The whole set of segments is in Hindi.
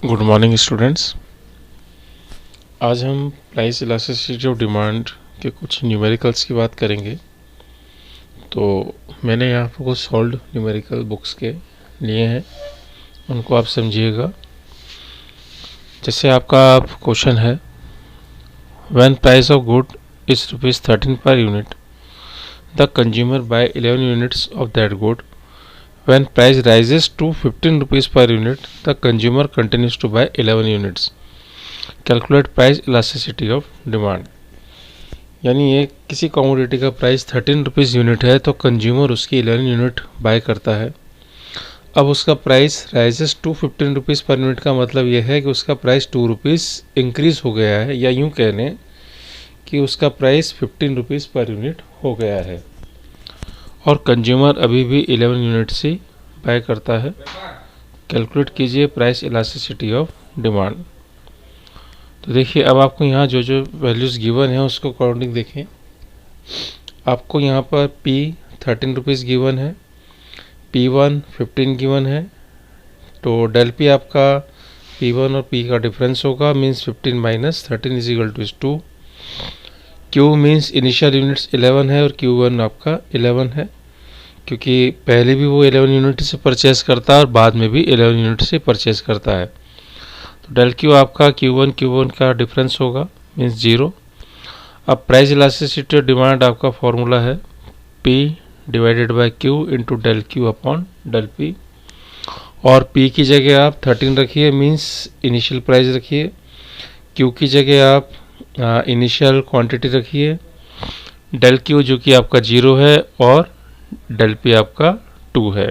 Good morning students. आज हम प्राइस इलास्टिसिटी ऑफ डिमांड के कुछ न्यूमेरिकल्स की बात करेंगे। तो मैंने यहाँ पर कुछ सॉल्व्ड न्यूमेरिकल बुक्स के लिए हैं, उनको आप समझिएगा। जैसे आपका क्वेश्चन है, when price of good is ₹13 per unit the consumer buy 11 units of that good. When price rises to ₹15 per unit, the consumer continues to buy 11 units. Calculate price elasticity of demand. यानी ये किसी कमोडिटी का प्राइस ₹13 यूनिट है तो कंज्यूमर उसकी 11 यूनिट बाय करता है। अब उसका price rises to ₹15 per unit का मतलब यह है कि उसका प्राइस ₹2 इंक्रीज हो गया है, या यूँ कह लें कि उसका प्राइस ₹15 पर यूनिट हो गया है और कंज्यूमर अभी भी 11 यूनिट्स ही बाय करता है। कैलकुलेट कीजिए प्राइस इलास्टिसिटी ऑफ डिमांड। तो देखिए, अब आपको यहाँ जो जो वैल्यूज़ गिवन है उसको अकॉर्डिंग देखें। आपको यहाँ पर P ₹13 गिवन है, P1 15 गिवन है। तो डेल P आपका P1 और P का डिफरेंस होगा, means 15 minus 13 is equal to 2। Q means initial units 11 है और Q1 आपका 11 है, क्योंकि पहले भी वो 11 यूनिट से परचेस करता है और बाद में भी 11 यूनिट से परचेस करता है। तो डेल Q आपका Q1 का डिफरेंस होगा, मीन्स 0। अब प्राइस इलास्टिसिटी डिमांड आपका फॉर्मूला है P divided by Q into del Q upon del P। और P की जगह आप 13 रखिए, मीन्स इनिशियल प्राइस रखिए। Q की जगह आप इनिशियल क्वांटिटी रखिए। डेल Q जो कि आपका 0 है और डेल P आपका 2 है।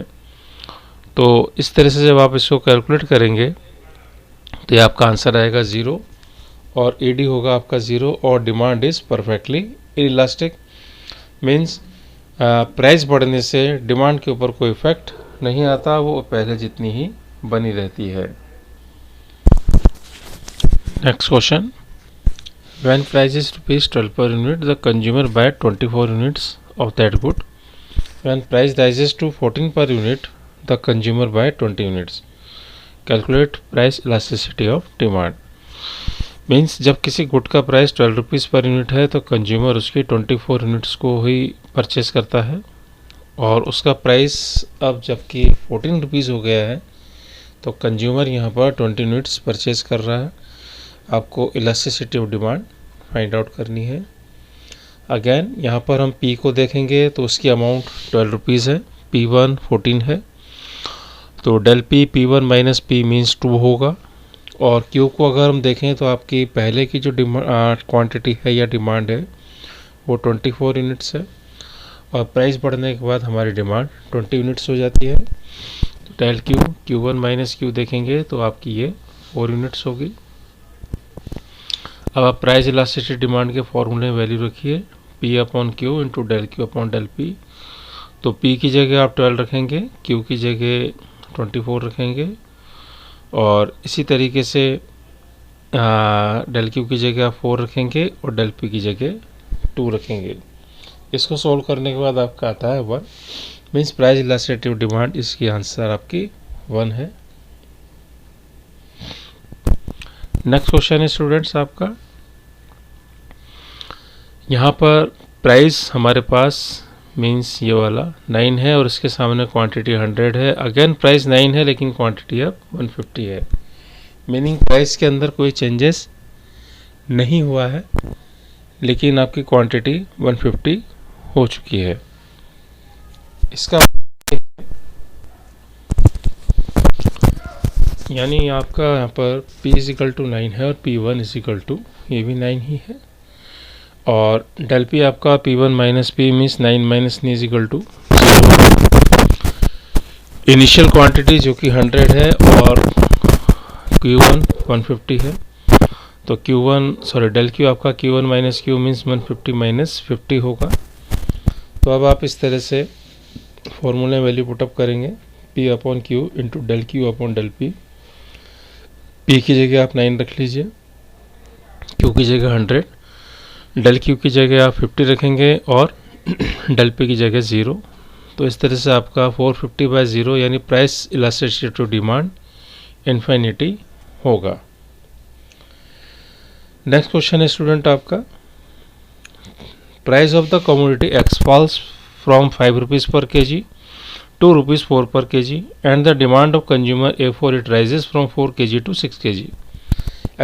तो इस तरह से जब आप इसको कैलकुलेट करेंगे तो ये आपका आंसर आएगा 0 और AD होगा आपका 0 और demand is perfectly elastic. Means price बढ़ने से डिमांड के ऊपर कोई इफेक्ट नहीं आता, वो पहले जितनी ही बनी रहती है। Next question, when price is ₹12 per unit the consumer buy 24 units of that good. When price rises to 14 per unit, the consumer buy 20 units. Calculate price elasticity of demand. Means जब किसी गुड का प्राइस ₹12 पर यूनिट है तो कंज्यूमर उसकी 24 यूनिट्स को ही परचेस करता है, और उसका प्राइस अब जबकि ₹14 हो गया है तो कंज्यूमर यहाँ पर 20 यूनिट्स परचेस कर रहा है। आपको elasticity of demand find out करनी है। अगेन यहाँ पर हम P को देखेंगे तो उसकी अमाउंट ₹12 है, P1 14 है। तो del P1 minus P means 2 होगा। और Q को अगर हम देखें तो आपकी पहले की जो क्वांटिटी है या डिमांड है वो 24 यूनिट्स है, और प्राइस बढ़ने के बाद हमारी डिमांड 20 यूनिट्स हो जाती है। तो डेल Q1 माइनस Q देखेंगे तो आपकी ये 4 यूनिट्स होगी। अब आप प्राइस इलास्टिसिटी डिमांड के फॉर्मूले में वैल्यू रखिए P upon Q into del Q upon del P। तो P की जगह आप 12 रखेंगे, Q की जगह 24 रखेंगे, और इसी तरीके से डेल Q की जगह आप 4 रखेंगे और डेल P की जगह 2 रखेंगे। इसको सोल्व करने के बाद आपका आता है 1, मीन्स प्राइस इलास्टिसिटी डिमांड, इसकी आंसर आपकी 1 है। नेक्स्ट क्वेश्चन है स्टूडेंट्स आपका, यहाँ पर प्राइस हमारे पास मीन्स ये वाला 9 है और इसके सामने क्वांटिटी 100 है। अगेन प्राइस 9 है लेकिन क्वांटिटी अब 150 है, मीनिंग प्राइस के अंदर कोई चेंजेस नहीं हुआ है लेकिन आपकी क्वांटिटी 150 हो चुकी है। इसका यानी आपका यहाँ पर P = 9 है और P1 = ये भी 9 ही है, और डेल P आपका P1 minus P means 9 minus नी = 0। इनिशियल क्वांटिटी जो कि 100 है और Q1 150 है। तो डेल Q आपका Q1 minus Q means 150 minus 50 होगा। तो अब आप इस तरह से फॉर्मूले में वैल्यू पुटअप करेंगे P upon Q into del Q upon del P। P की जगह आप 9 रख लीजिए, Q की जगह 100, डेल Q की जगह आप 50 रखेंगे और डेल P की जगह 0। तो इस तरह से आपका 450/0 यानी price elasticity to demand infinity होगा। नेक्स्ट क्वेश्चन है स्टूडेंट आपका, price of the commodity X falls from 5 rupees per kg to ₹4 per kg and the demand of consumer A4 it rises from 4 kg to 6 kg.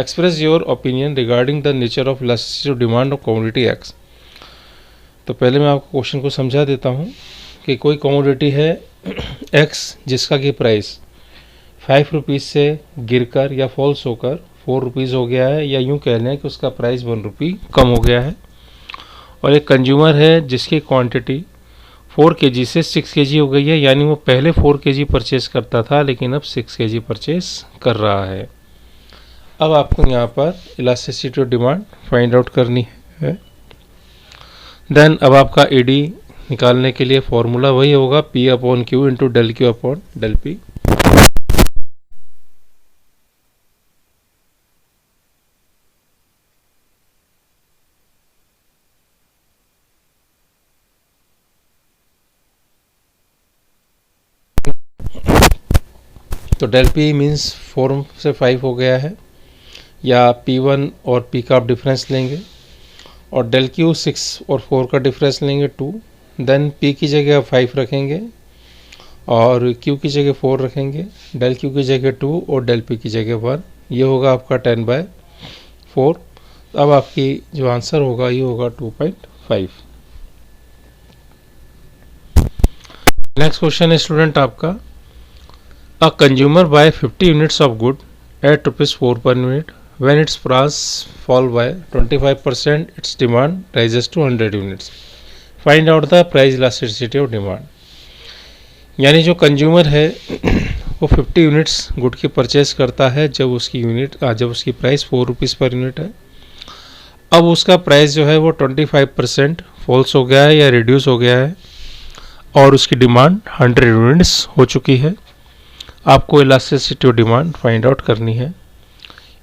Express your opinion regarding the nature of elasticity of demand of commodity X. तो पहले मैं आपको क्वेश्चन को समझा देता हूँ कि कोई कमोडिटी है X जिसका कि प्राइस 5 रुपीज़ से गिरकर या फॉल्स होकर 4 रुपीज़ हो गया है, या यूँ कह लें कि उसका प्राइस 1 रुपी कम हो गया है, और एक कंज्यूमर है जिसकी क्वांटिटी 4 kg से 6 kg हो गई है, यानी वो पहले 4 kg परचेस करता था लेकिन अब 6 kg परचेस कर रहा है। अब आपको यहाँ पर elasticity of demand find out करनी है। देन अब आपका ईडी निकालने के लिए फॉर्मूला वही होगा P upon Q into del Q upon del P। तो डेल P मीन्स 4 से 5 हो गया है, या P1 और P का आप डिफरेंस लेंगे, और डेल Q 6 और 4 का डिफरेंस लेंगे 2, देन P की जगह आप 5 रखेंगे और Q की जगह 4 रखेंगे, डेल Q की जगह 2 और डेल P की जगह 1, ये होगा आपका 10/4। अब आपकी जो आंसर होगा ये होगा 2.5। नेक्स्ट क्वेश्चन है स्टूडेंट आपका, A consumer buy 50 units of good at ₹4 per unit. When its price fall by 25%, its demand rises to 100 units. Find out the price elasticity of demand. यानी जो कंज्यूमर है वो 50 यूनिट्स गुड की परचेस करता है जब उसकी प्राइस 4 रुपीज़ पर यूनिट है। अब उसका प्राइस जो है वो 25% फॉल्स हो गया है या रिड्यूस हो गया है, और उसकी डिमांड 100 यूनिट्स हो चुकी है। आपको elasticity of demand find out करनी है।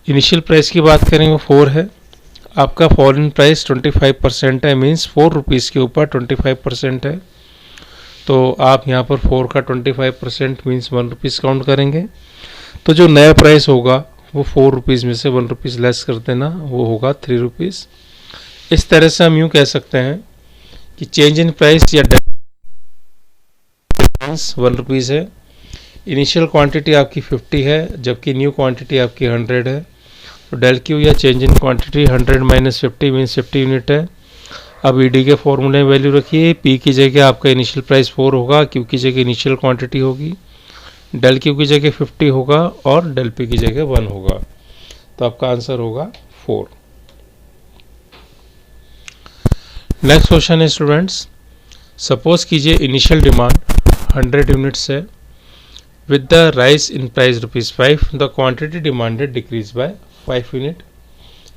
इनिशियल प्राइस की बात करें वो 4 है, आपका फॉल प्राइस 25% है, मींस 4 रुपीज़ के ऊपर 25% है, तो आप यहाँ पर 4 का 25% मींस 1 रुपीज़ काउंट करेंगे, तो जो नया प्राइस होगा वो 4 रुपीज़ में से 1 रुपीज़ लेस कर देना, वो होगा 3 रुपीज़। इस तरह से हम यूँ कह सकते हैं कि चेंज इन प्राइस या डिफरेंस 1 रुपीज़ है। इनिशियल क्वांटिटी आपकी 50 है जबकि न्यू क्वांटिटी आपकी 100 है, तो डेल Q या change in quantity 100 minus 50 means 50 unit है। अब ईडी के फॉर्मूले में वैल्यू रखिए, P की जगह आपका इनिशियल प्राइस 4 होगा, Q की जगह इनिशियल क्वांटिटी होगी, डेल Q की जगह 50 होगा और डेल P की जगह 1 होगा, तो आपका आंसर होगा 4। नेक्स्ट क्वेश्चन है स्टूडेंट्स, सपोज कीजिए इनिशियल डिमांड 100 यूनिट्स है, with the rise in price ₹5 the quantity demanded decreased by 5 unit.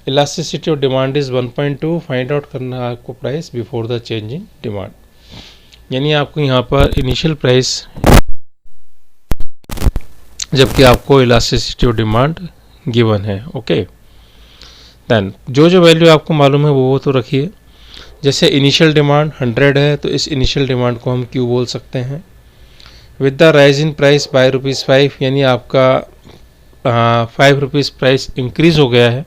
Elasticity of demand is 1.2. Find out करना है आपको price before the change in demand, यानी आपको यहाँ पर इनिशियल प्राइस जबकि आपको इलास्टिसिटी ऑफ डिमांड गिवन है। ओके, देन जो वैल्यू आपको मालूम है वो तो रखिए। जैसे इनिशियल डिमांड 100 है तो इस इनिशियल डिमांड को हम Q बोल सकते हैं। With the rise in price by ₹5 यानी आपका 5 रुपीज़ प्राइस इंक्रीज़ हो गया है,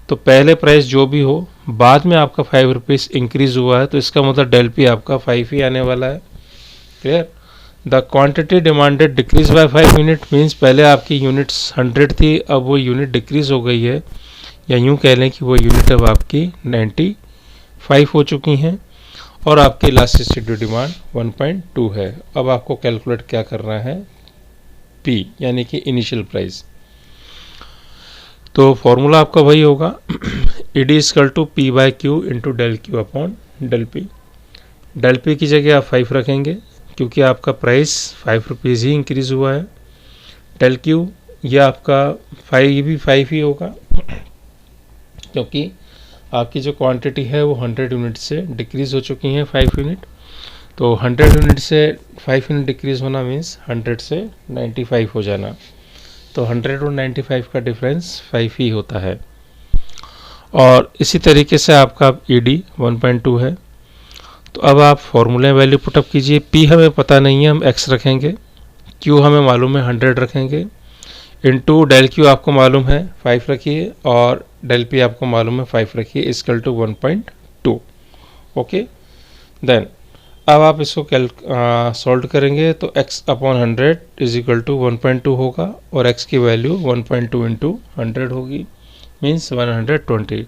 तो पहले प्राइस जो भी हो बाद में आपका 5 रुपीज़ इंक्रीज़ हुआ है, तो इसका मतलब डेल P आपका 5 ही आने वाला है। Clear? The quantity demanded decrease by 5 unit means पहले आपकी यूनिट्स 100 थी, अब वो यूनिट डिक्रीज़ हो गई है, या यूँ कह लें कि वो यूनिट अब आपकी 95 हो चुकी हैं, और आपकी इलास्टिसिटी डिमांड 1.2 है। अब आपको कैलकुलेट क्या करना है, P यानी कि इनिशियल प्राइस। तो फॉर्मूला आपका वही होगा ED equal to P/Q into del Q upon del P। Del P की जगह आप 5 रखेंगे क्योंकि आपका प्राइस 5 रुपीज़ ही इंक्रीज़ हुआ है। डेल Q यह आपका 5 ही होगा क्योंकि आपकी जो क्वांटिटी है वो 100 यूनिट से डिक्रीज़ हो चुकी हैं 5 यूनिट, तो 100 यूनिट से 5 यूनिट डिक्रीज़ होना मीन्स 100 से 95 हो जाना, तो 100 और 95 का डिफरेंस 5 ही होता है। और इसी तरीके से आपका ED 1.2 है। तो अब आप फॉर्मूले वैल्यू पुटअप कीजिए। P हमें पता नहीं है, हम X रखेंगे, Q हमें मालूम है 100 रखेंगे, इंटू डेल क्यू आपको मालूम है 5 रखिए और डेल पी आपको मालूम है 5 रखिए, इक्वल टू 1.2। ओके, देन अब आप इसको सॉल्व करेंगे तो x upon 100 is equal to 1.2 होगा और x की वैल्यू 1.2 इंटू 100 होगी, मीन्स 120।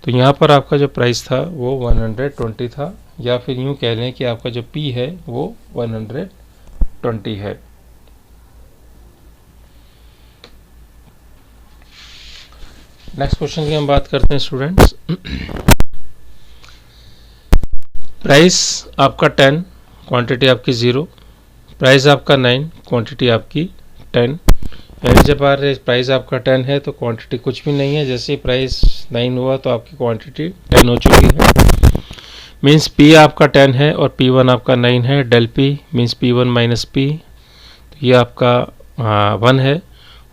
तो यहाँ पर आपका जो प्राइस था वो 120 था, या फिर यूँ कह लें कि आपका जो P है वो 120 है। नेक्स्ट क्वेश्चन की हम बात करते हैं स्टूडेंट्स। प्राइस आपका 10, क्वांटिटी आपकी 0, प्राइस आपका 9, क्वांटिटी आपकी 10। यानी जब प्राइस आपका 10 है तो क्वांटिटी कुछ भी नहीं है, जैसे ही प्राइस 9 हुआ तो आपकी क्वांटिटी 10 हो चुकी है। मीन्स P आपका 10 है और P1 आपका 9 है, del P means P1 minus P, तो ये आपका 1 है,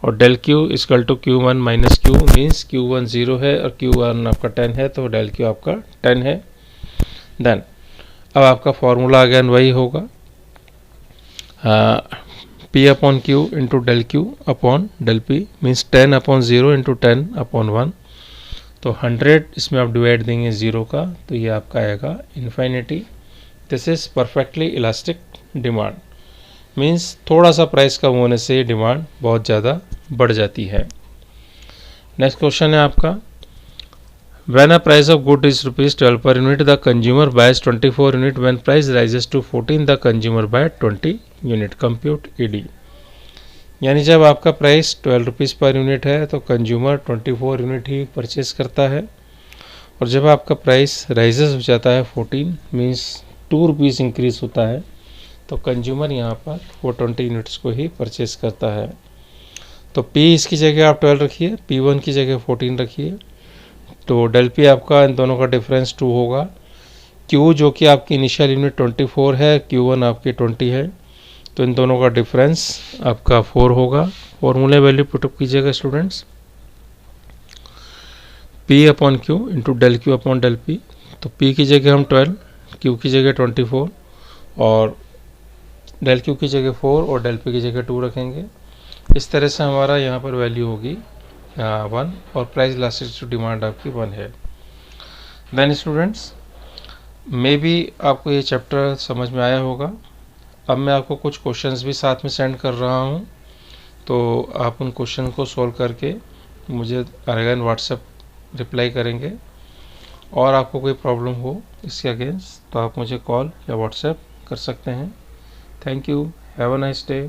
और del Q equal to Q1 minus Q means Q1 0 है और Q1 आपका 10 है, तो डेल Q आपका 10 है। देन अब आपका फॉर्मूला अगेन वही होगा, P upon Q into del Q upon del P means 10 upon 0 into 10 upon 1। तो 100 इसमें आप डिवाइड देंगे 0 का, तो ये आपका आएगा infinity. This is perfectly elastic demand, means थोड़ा सा प्राइस कम होने से डिमांड बहुत ज़्यादा बढ़ जाती है। नेक्स्ट क्वेश्चन है आपका, when a price of good is ₹12 per unit, the consumer buys 24 unit. When price rises to 14, the consumer buy 20 unit. Compute ED। यानी जब आपका प्राइस 12 रुपीज़ पर यूनिट है तो कंज्यूमर 24 यूनिट ही परचेस करता है, और जब आपका प्राइस राइजेस हो जाता है 14 मीन्स 2 रुपीज़ इंक्रीज होता है, तो कंज्यूमर यहाँ पर वो 20 यूनिट्स को ही परचेस करता है। तो P इसकी जगह आप 12 रखिए, P1 की जगह 14 रखिए, तो डेल P आपका इन दोनों का डिफरेंस 2 होगा। Q जो कि आपकी इनिशियल यूनिट 24 है, Q1 आपकी 20 है, तो इन दोनों का डिफरेंस आपका 4 होगा। फॉर्मूले वैल्यू पुटअप कीजिएगा students, P upon Q into del Q upon del P। तो P की जगह हम 12, Q की जगह 24 और डेल Q की जगह 4 और डेल P की जगह 2 रखेंगे। इस तरह से हमारा यहाँ पर वैल्यू होगी 1 और प्राइस इलास्टिसिटी डिमांड आपकी 1 है। देन स्टूडेंट्स मे बी आपको ये चैप्टर समझ में आया होगा। अब मैं आपको कुछ क्वेश्चंस भी साथ में सेंड कर रहा हूँ, तो आप उन क्वेश्चन को सॉल्व करके मुझे अगेन व्हाट्सएप रिप्लाई करेंगे, और आपको कोई प्रॉब्लम हो इसके अगेंस्ट तो आप मुझे कॉल या व्हाट्सएप कर सकते हैं। Thank you, have a nice day.